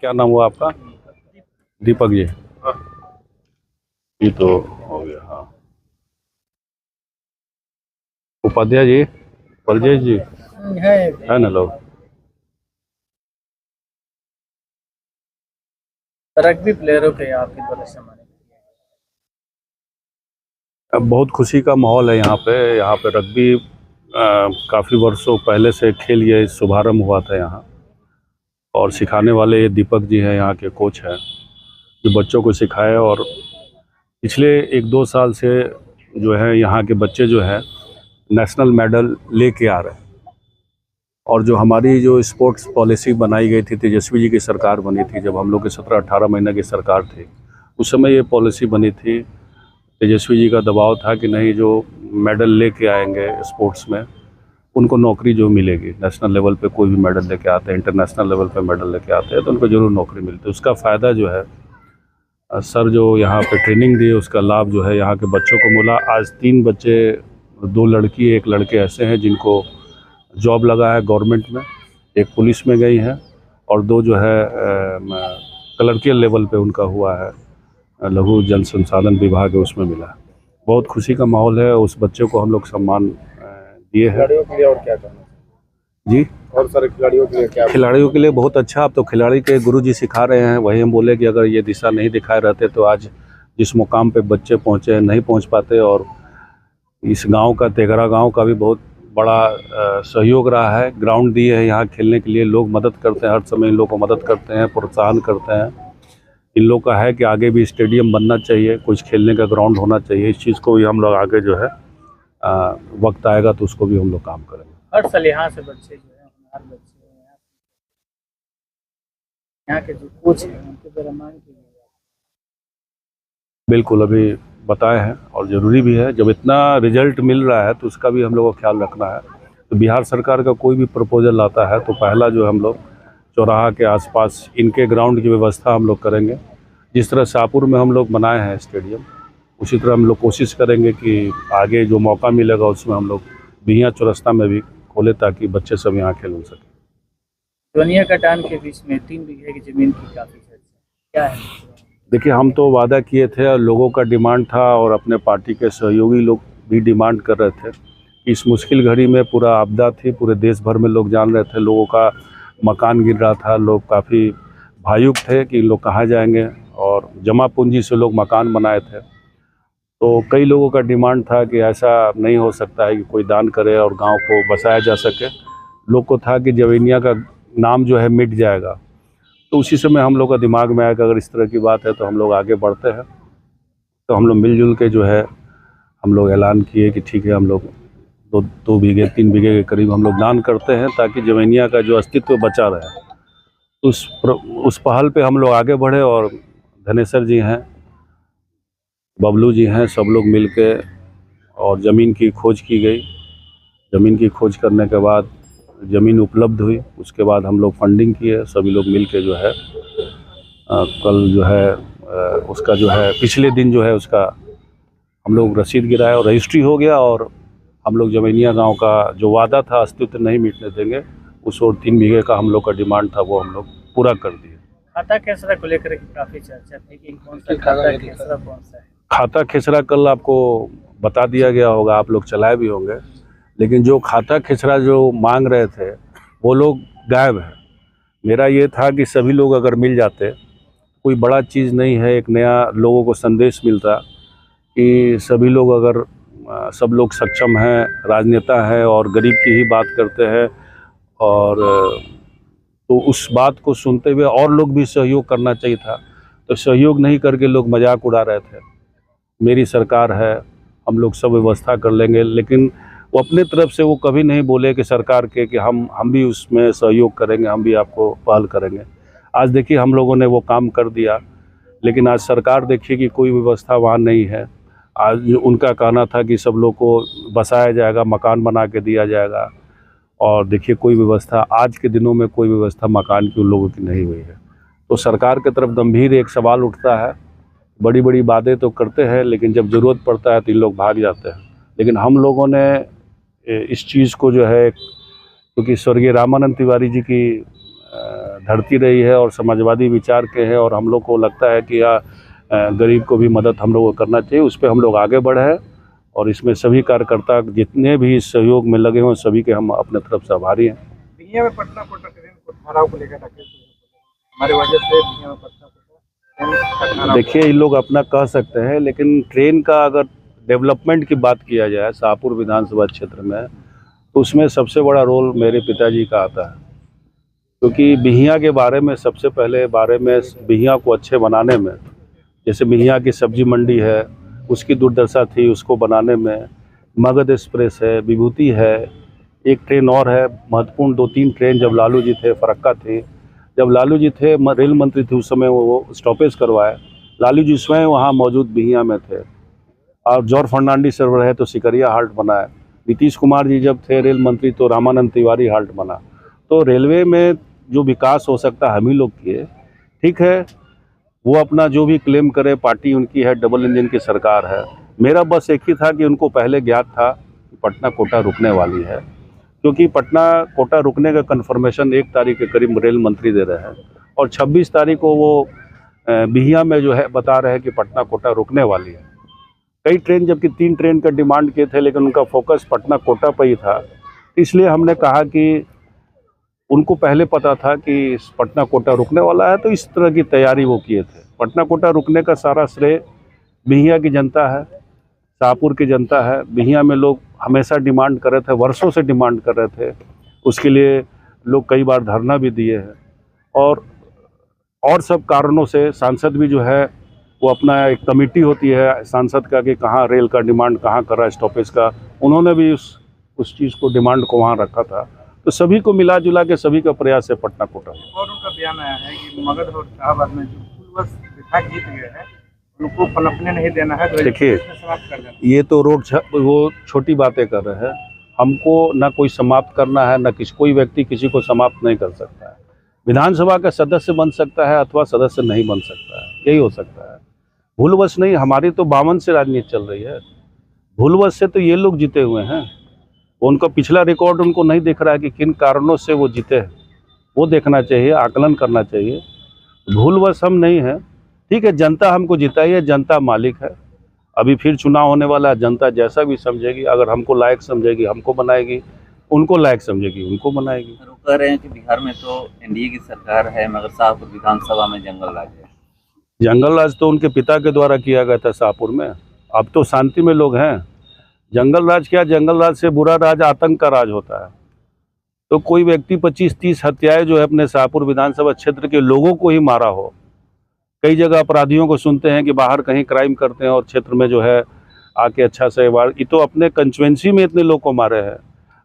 क्या नाम हुआ आपका? दीपक जी। ये तो हो गया। हाँ, उपाध्याय जी, परजेश जी है ना लोग। रग्बी प्लेयरों के आपके द्वारा सम्मानित अब बहुत खुशी का माहौल है यहाँ पे रग्बी काफ़ी वर्षों पहले से खेल ये शुभारंभ हुआ था यहाँ। और सिखाने वाले ये दीपक जी हैं, यहाँ के कोच हैं जो बच्चों को सिखाए। और पिछले 1-2 साल से जो है यहाँ के बच्चे जो है नेशनल मेडल लेके आ रहे हैं। और जो हमारी जो स्पोर्ट्स पॉलिसी बनाई गई थी, तेजस्वी जी की सरकार बनी थी, जब हम लोग की 17-18 महीने की सरकार थी, उस समय ये पॉलिसी बनी थी। तेजस्वी जी का दबाव था कि नहीं, जो मेडल लेके आएंगे स्पोर्ट्स में उनको नौकरी जो मिलेगी। नेशनल लेवल पे कोई भी मेडल लेके आते हैं, इंटरनेशनल लेवल पे मेडल लेके आते हैं, तो उनको ज़रूर नौकरी मिलती है। उसका फ़ायदा जो है सर जो यहाँ पे ट्रेनिंग दिए, उसका लाभ जो है यहाँ के बच्चों को मिला। आज 3 बच्चे, 2 लड़की 1 लड़के ऐसे हैं जिनको जॉब लगा है गवर्नमेंट में। एक पुलिस में गई है और 2 जो है क्लर्कियल लेवल पे उनका हुआ है, लघु जल संसाधन विभाग है, उसमें मिला है। बहुत खुशी का माहौल है। उस बच्चे को हम लोग सम्मान दिए हैं। खिलाड़ियों के लिए और क्या करना जी, और सारे खिलाड़ियों के लिए क्या? खिलाड़ियों के लिए बहुत अच्छा। अब तो खिलाड़ी के गुरुजी सिखा रहे हैं। वही हम बोले कि अगर ये दिशा नहीं दिखाए रहते तो आज जिस मुकाम पे बच्चे पहुँचे नहीं पहुँच पाते। और इस गांव का, तेघरा गांव का भी बहुत बड़ा सहयोग रहा है। ग्राउंड दिए है यहाँ खेलने के लिए, लोग मदद करते हैं, हर समय इन लोगों को मदद करते हैं, प्रोत्साहन करते हैं। इन लोग का है कि आगे भी स्टेडियम बनना चाहिए, कुछ खेलने का ग्राउंड होना चाहिए। इस चीज़ को भी हम लोग आगे जो है वक्त आएगा तो उसको भी हम लोग काम करेंगे। हर साल यहाँ से बच्चे जो है, हर बच्चे यहाँ के जो कोच हैं उनके द्वारा मांग की गई है। बिल्कुल, अभी बताए हैं और ज़रूरी भी है। जब इतना रिजल्ट मिल रहा है तो उसका भी हम लोग को ख्याल रखना है। तो बिहार सरकार का कोई भी प्रपोजल आता है तो पहला जो हम लोग चौराहा के आसपास इनके ग्राउंड की व्यवस्था हम लोग करेंगे। जिस तरह शाहपुर में हम लोग बनाए हैं स्टेडियम, उसी तरह हम लोग कोशिश करेंगे कि आगे जो मौका मिलेगा उसमें हम लोग बिहियाँ चौरस्ता में भी खोले ताकि बच्चे सब यहाँ खेल सकें। दुनिया का टान के बीच में 3 बीघे की जमीन की काफी चर्चा क्या है? देखिए, हम तो वादा किए थे और लोगों का डिमांड था और अपने पार्टी के सहयोगी लोग भी डिमांड कर रहे थे। इस मुश्किल घड़ी में पूरा आपदा थी, पूरे देश भर में लोग जान रहे थे, लोगों का मकान गिर रहा था, लोग काफ़ी भावुक थे कि लोग कहाँ जाएंगे। और जमा पूंजी से लोग मकान बनाए थे। तो कई लोगों का डिमांड था कि ऐसा नहीं हो सकता है कि कोई दान करे और गांव को बसाया जा सके। लोग को था कि जवेनिया का नाम जो है मिट जाएगा। तो उसी समय हम लोग का दिमाग में आया कि अगर इस तरह की बात है तो हम लोग आगे बढ़ते हैं। तो हम लोग मिलजुल के जो है हम लोग ऐलान किए कि ठीक है, हम लोग 2 बीघे 3 बीघे के करीब हम लोग दान करते हैं ताकि जवेनिया का जो अस्तित्व बचा रहे। उस पहल पे हम लोग आगे बढ़े और धनेसर जी हैं, बबलू जी हैं, सब लोग मिल के और ज़मीन की खोज की गई। ज़मीन की खोज करने के बाद ज़मीन उपलब्ध हुई। उसके बाद हम लोग फंडिंग किए, सभी लोग मिल के जो है कल जो है उसका जो है पिछले दिन जो है उसका हम लोग रसीद गिराए और रजिस्ट्री हो गया। और हम लोग जवेनिया गांव का जो वादा था अस्तित्व नहीं मिटने देंगे, उस और 3 बीघे का हम लोग का डिमांड था वो हम लोग पूरा कर दिए। खाता खेसरा को लेकर के काफी चर्चा थी कि कौन सा खाता खेसरा कौन सा है? खाता खेसरा कल आपको बता दिया गया होगा, आप लोग चलाए भी होंगे। लेकिन जो खाता खेसरा जो मांग रहे थे वो लोग गायब हैं। मेरा ये था कि सभी लोग अगर मिल जाते, कोई बड़ा चीज़ नहीं है, एक नया लोगों को संदेश मिलता कि सभी लोग अगर सब लोग सक्षम हैं, राजनेता हैं और गरीब की ही बात करते हैं। और तो उस बात को सुनते हुए और लोग भी सहयोग करना चाहिए था। तो सहयोग नहीं करके लोग मजाक उड़ा रहे थे। मेरी सरकार है, हम लोग सब व्यवस्था कर लेंगे। लेकिन वो अपने तरफ से वो कभी नहीं बोले कि सरकार के कि हम भी उसमें सहयोग करेंगे, हम भी आपको पहल करेंगे। आज देखिए हम लोगों ने वो काम कर दिया, लेकिन आज सरकार देखिए कि कोई व्यवस्था वहाँ नहीं है। आज उनका कहना था कि सब लोग को बसाया जाएगा, मकान बना के दिया जाएगा। और देखिए कोई व्यवस्था आज के दिनों में कोई व्यवस्था मकान की उन लोगों की नहीं हुई है। तो सरकार की तरफ गंभीर एक सवाल उठता है। बड़ी बड़ी बातें तो करते हैं लेकिन जब ज़रूरत पड़ता है तो इन लोग भाग जाते हैं। लेकिन हम लोगों ने इस चीज़ को जो है, क्योंकि स्वर्गीय रामानंद तिवारी जी की धरती रही है और समाजवादी विचार के हैं, और हम लोग को लगता है कि गरीब को भी मदद हम लोग को करना चाहिए। उस पर हम लोग आगे बढ़े हैं, और इसमें सभी कार्यकर्ता जितने भी इस सहयोग में लगे हुए सभी के हम अपने तरफ से आभारी हैं। बिहिया में पटना कोटा ट्रेन को ठहराव को लेकर हमारे वजह से बिहिया में पटना कोटा देखिए, ये लोग अपना कह सकते हैं, लेकिन ट्रेन का अगर डेवलपमेंट की बात किया जाए शाहपुर विधानसभा क्षेत्र में, तो उसमें सबसे बड़ा रोल मेरे पिताजी का आता है। क्योंकि बिहिया के बारे में सबसे पहले बिहिया को अच्छे बनाने में, जैसे बिहिया की सब्जी मंडी है उसकी दुर्दशा थी, उसको बनाने में मगध एक्सप्रेस है, विभूति है, एक ट्रेन और है महत्वपूर्ण, 2-3 ट्रेन जब लालू जी थे, फरक्का थी, जब लालू जी थे रेल मंत्री थे उस समय वो स्टॉपेज करवाए। लालू जी स्वयं वहाँ मौजूद बिहिया में थे, और जॉर्ज फर्नांडिस सर रहे तो सिकरिया हाल्ट बनाए। नीतीश कुमार जी जब थे रेल मंत्री तो रामानंद तिवारी हाल्ट बना। तो रेलवे में जो विकास हो सकता है हम ही लोग किए। ठीक है, वो अपना जो भी क्लेम करे, पार्टी उनकी है, डबल इंजन की सरकार है। मेरा बस एक ही था कि उनको पहले ज्ञात था कि पटना कोटा रुकने वाली है, क्योंकि पटना कोटा रुकने का कन्फर्मेशन 1 तारीख के करीब रेल मंत्री दे रहे हैं, और 26 तारीख को वो बिहिया में जो है बता रहे हैं कि पटना कोटा रुकने वाली है। कई ट्रेन, जबकि 3 ट्रेन का डिमांड किए थे, लेकिन उनका फोकस पटना कोटा पर ही था। इसलिए हमने कहा कि उनको पहले पता था कि पटना कोटा रुकने वाला है, तो इस तरह की तैयारी वो किए थे। पटना कोटा रुकने का सारा श्रेय बिहिया की जनता है, शाहपुर की जनता है। बिहिया में लोग हमेशा डिमांड कर रहे थे, वर्षों से डिमांड कर रहे थे, उसके लिए लोग कई बार धरना भी दिए हैं, और सब कारणों से सांसद भी जो है वो अपना एक कमेटी होती है सांसद का कि कहाँ रेल का डिमांड कहाँ कर रहा है, स्टॉपेज का, उन्होंने भी उस चीज़ को, डिमांड को वहाँ रखा था। तो सभी को मिला जुला के सभी का प्रयास है पटना कोटा। और उनका बयान आया है कि मगध और शाहबाद में जो पूर्वज विधायक जीत गए हैं उनको पनपने नहीं देना है, तो देखिए, समाप्त कर देना। ये तो वो छोटी बातें कर रहे हैं। हमको ना कोई समाप्त करना है, ना कोई व्यक्ति किसी को समाप्त नहीं कर सकता है। विधानसभा का सदस्य बन सकता है अथवा सदस्य नहीं बन सकता है, यही हो सकता है। भूलवश नहीं, हमारी तो 52 से राजनीति चल रही है। भूलवश से तो ये लोग जीते हुए हैं, उनका पिछला रिकॉर्ड उनको नहीं दिख रहा है कि किन कारणों से वो जीते हैं, वो देखना चाहिए, आकलन करना चाहिए। भूलवश हम नहीं हैं। ठीक है, जनता हमको जिताई है, जनता मालिक है। अभी फिर चुनाव होने वाला है, जनता जैसा भी समझेगी, अगर हमको लायक समझेगी हमको बनाएगी, उनको लायक समझेगी उनको बनाएगी। वो कह रहे हैं कि बिहार में तो एनडीए की सरकार है, मगर शाहपुर विधानसभा में जंगल राज है। जंगल राज तो उनके पिता के द्वारा किया गया था शाहपुर में, अब तो शांति में लोग हैं। जंगल राज क्या, जंगल राज से बुरा राज आतंक का राज होता है। तो कोई व्यक्ति 25-30 हत्याएं जो है अपने शाहपुर विधानसभा क्षेत्र के लोगों को ही मारा हो। कई जगह अपराधियों को सुनते हैं कि बाहर कहीं क्राइम करते हैं और क्षेत्र में जो है आके अच्छा से वार, ये तो अपने कंस्टिट्यूएंसी में इतने लोग को मारे हैं,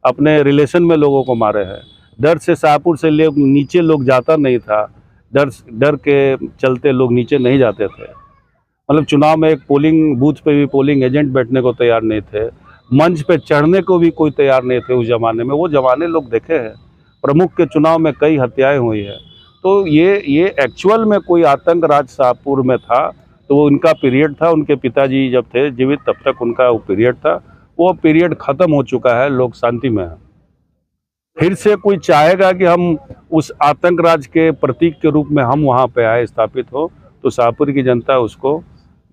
अपने रिलेशन में लोगों को मारे हैं। डर से शाहपुर से नीचे लोग जाता नहीं था, डर के चलते लोग नीचे नहीं जाते थे। मतलब चुनाव में एक पोलिंग बूथ पे भी पोलिंग एजेंट बैठने को तैयार नहीं थे, मंच पे चढ़ने को भी कोई तैयार नहीं थे उस ज़माने में। वो ज़माने लोग देखे हैं। प्रमुख के चुनाव में कई हत्याएं हुई है। तो ये एक्चुअल में कोई आतंक राज शाहपुर में था, तो वो उनका पीरियड था। उनके पिताजी जब थे जीवित तब तक उनका वो पीरियड था। वो पीरियड ख़त्म हो चुका है, लोग शांति में हैं। फिर से कोई चाहेगा कि हम उस आतंक राज के प्रतीक के रूप में हम वहाँ पे आए, स्थापित हो, तो शाहपुर की जनता उसको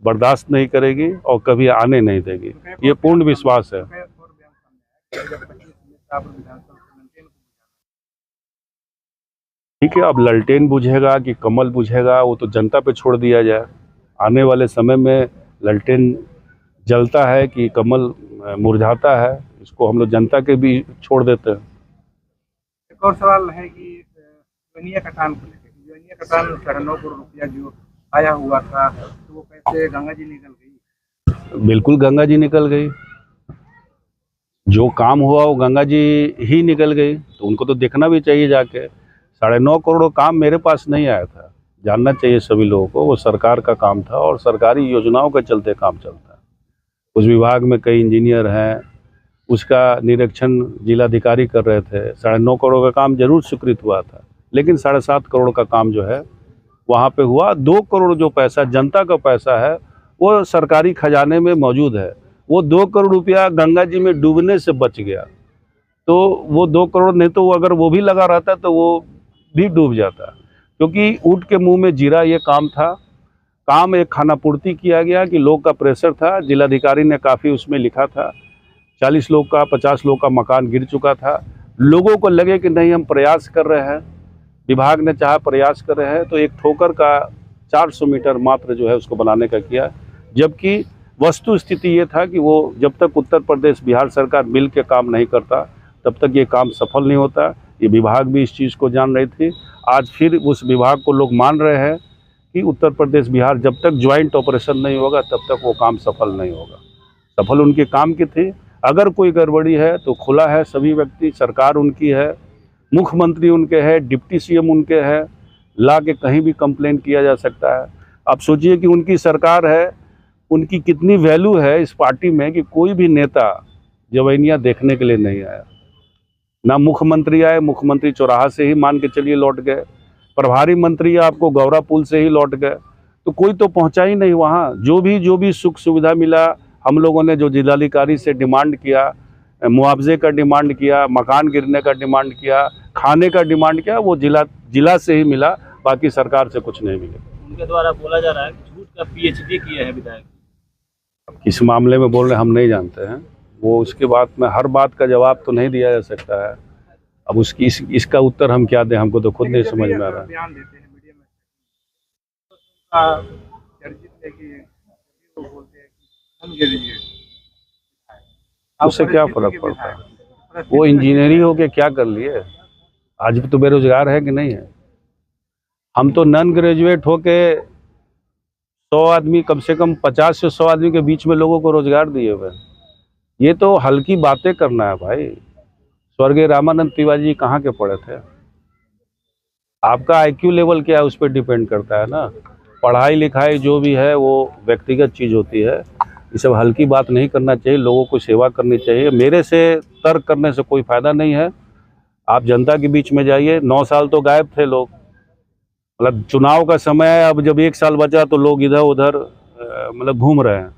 बर्दाश्त नहीं करेगी और कभी आने नहीं देगी, ये पूर्ण विश्वास है। ठीक है, अब ललटेन बुझेगा कि कमल बुझेगा वो तो जनता पे छोड़ दिया जाए। आने वाले समय में ललटेन जलता है कि कमल मुरझाता है, इसको हम लोग जनता के भी छोड़ देते हैं। एक और सवाल है कि जोनिया कटान को लेकर, जोनिया कटान 9.5 करोड़ रुपया जो आया हुआ था, तो वो पैसे गंगा जी निकल गई। बिल्कुल गंगा जी निकल गई, जो काम हुआ वो गंगा जी ही निकल गई, तो उनको तो देखना भी चाहिए जाके। 9.5 करोड़ काम मेरे पास नहीं आया था, जानना चाहिए सभी लोगों को। वो सरकार का काम था और सरकारी योजनाओं के चलते काम चलता है। उस विभाग में कई इंजीनियर हैं, उसका निरीक्षण जिलाधिकारी कर रहे थे। 9.5 करोड़ का काम जरूर स्वीकृत हुआ था, लेकिन 7.5 करोड़ का काम जो है वहाँ पे हुआ। 2 करोड़ जो पैसा जनता का पैसा है वो सरकारी खजाने में मौजूद है। वो 2 करोड़ रुपया गंगा जी में डूबने से बच गया। तो वो 2 करोड़ नहीं तो वो अगर वो भी लगा रहता तो वो भी डूब जाता, क्योंकि ऊँट के मुंह में जीरा ये काम था। काम एक खानापूर्ति किया गया कि लोग का प्रेशर था, जिलाधिकारी ने काफ़ी उसमें लिखा था, 40 लोग का 50 लोग का मकान गिर चुका था। लोगों को लगे कि नहीं हम प्रयास कर रहे हैं, विभाग ने चाहा प्रयास कर रहे हैं, तो एक ठोकर का 400 मीटर मात्र जो है उसको बनाने का किया। जबकि वस्तु स्थिति ये था कि वो जब तक उत्तर प्रदेश बिहार सरकार मिल के काम नहीं करता तब तक ये काम सफल नहीं होता। ये विभाग भी इस चीज़ को जान रही थी। आज फिर उस विभाग को लोग मान रहे हैं कि उत्तर प्रदेश बिहार जब तक ज्वाइंट ऑपरेशन नहीं होगा तब तक वो काम सफल नहीं होगा। सफल उनके काम की थी। अगर कोई गड़बड़ी है तो खुला है सभी व्यक्ति, सरकार उनकी है, मुख्यमंत्री उनके है, डिप्टी सीएम उनके है, ला के कहीं भी कंप्लेन किया जा सकता है। आप सोचिए कि उनकी सरकार है, उनकी कितनी वैल्यू है इस पार्टी में कि कोई भी नेता जवैनिया देखने के लिए नहीं आया। ना मुख्यमंत्री आए, मुख्यमंत्री चौराहा से ही मान के चलिए लौट गए, प्रभारी मंत्री आपको गौरा पुल से ही लौट गए, तो कोई तो पहुंचा ही नहीं वहाँ। जो भी सुख सुविधा मिला, हम लोगों ने जो जिलाधिकारी से डिमांड किया, मुआवजे का डिमांड किया, मकान गिरने का डिमांड किया, खाने का डिमांड किया, वो जिला से ही मिला, बाकी सरकार से कुछ नहीं मिला। उनके द्वारा बोला जा रहा है कि झूठ का पीएचडी किया है विधायक। किस मामले में बोल रहे हम नहीं जानते हैं, वो उसके बाद में हर बात का जवाब तो नहीं दिया जा सकता है। अब उसकी इसका उत्तर हम क्या दें, हमको तो खुद नहीं समझ में आ रहा है। बयान देते हैं मीडिया में तो चर्चित है कि वो बोलते हैं कि हम गिरिए, उससे क्या फर्क पड़ता है? वो इंजीनियरिंग हो के क्या कर लिए? आज भी तो बेरोजगार है कि नहीं है? हम तो नॉन ग्रेजुएट होके 100 आदमी, कम से कम 50 से 100 आदमी के बीच में लोगों को रोजगार दिए हुए। ये तो हल्की बातें करना है भाई। स्वर्गीय रामानंद तिवारी जी कहाँ के पढ़े थे? आपका आईक्यू लेवल क्या है उस पर डिपेंड करता है ना। पढ़ाई लिखाई जो भी है वो व्यक्तिगत चीज़ होती है। ये सब हल्की बात नहीं करना चाहिए, लोगों को सेवा करनी चाहिए। मेरे से तर्क करने से कोई फ़ायदा नहीं है। आप जनता के बीच में जाइए। 9 साल तो गायब थे लोग, मतलब चुनाव का समय है, अब जब 1 साल बचा तो लोग इधर उधर मतलब घूम रहे हैं।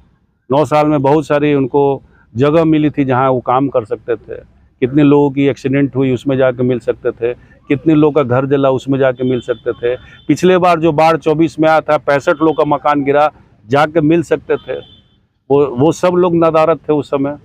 9 साल में बहुत सारी उनको जगह मिली थी जहां वो काम कर सकते थे। कितने लोगों की एक्सीडेंट हुई उसमें जाके मिल सकते थे, कितने लोग का घर जला उसमें जाके मिल सकते थे। पिछले बार जो बाढ़ 24 में आया था, 65 लोग का मकान गिरा, जाके मिल सकते थे। वो सब लोग नदारत थे उस समय।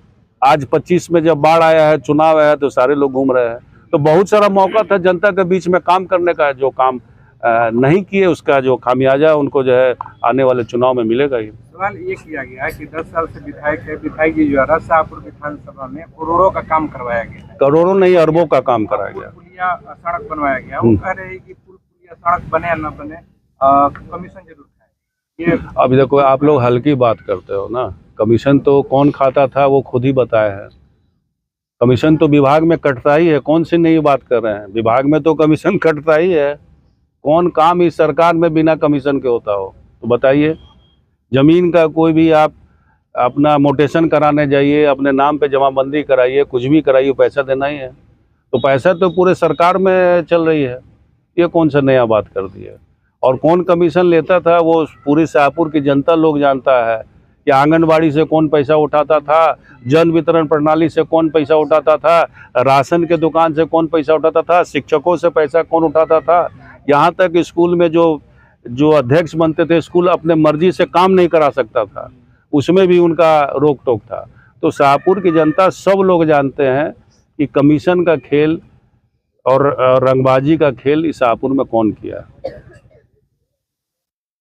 आज 25 में जब बाढ़ आया है, चुनाव आया है, तो सारे लोग घूम रहे हैं। तो बहुत सारा मौका था जनता के बीच में काम करने का। जो काम नहीं किए उसका जो खामियाजा उनको जो है आने वाले चुनाव में मिलेगा ही। सवाल ये किया गया है कि 10 साल से विधायक है, विधायक जी द्वारा शाहपुर विधानसभा में करोड़ों का काम करवाया गया है। करोड़ों नहीं, अरबों का काम कराया गया। पुलिया सड़क बनवाया गया। वो कह रहे हैं कि पुल पुलिया सड़क बने या न बने, कमीशन जरूर है। ये अभी देखो, आप लोग हल्की बात करते हो ना। कमीशन तो कौन खाता था वो खुद ही बताया है। कमीशन तो विभाग में कटता ही है, कौन सी नई बात कर रहे हैं? विभाग में तो कमीशन कटता ही है। कौन काम इस सरकार में बिना कमीशन के होता हो तो बताइए। ज़मीन का कोई भी आप अपना मोटेशन कराने जाइए, अपने नाम पे जमाबंदी कराइए, कुछ भी कराइए, पैसा देना ही है। तो पैसा तो पूरे सरकार में चल रही है। ये कौन सा नया बात कर दी है? और कौन कमीशन लेता था वो पूरी शाहपुर की जनता लोग जानता है कि आंगनबाड़ी से कौन पैसा उठाता था, जन वितरण प्रणाली से कौन पैसा उठाता था, राशन के दुकान से कौन पैसा उठाता था, शिक्षकों से पैसा कौन उठाता था। यहाँ तक स्कूल में जो अध्यक्ष बनते थे, स्कूल अपने मर्जी से काम नहीं करा सकता था, उसमें भी उनका रोक टोक था। तो शाहपुर की जनता सब लोग जानते हैं कि कमीशन का खेल और रंगबाजी का खेल इस शाहपुर में कौन किया है।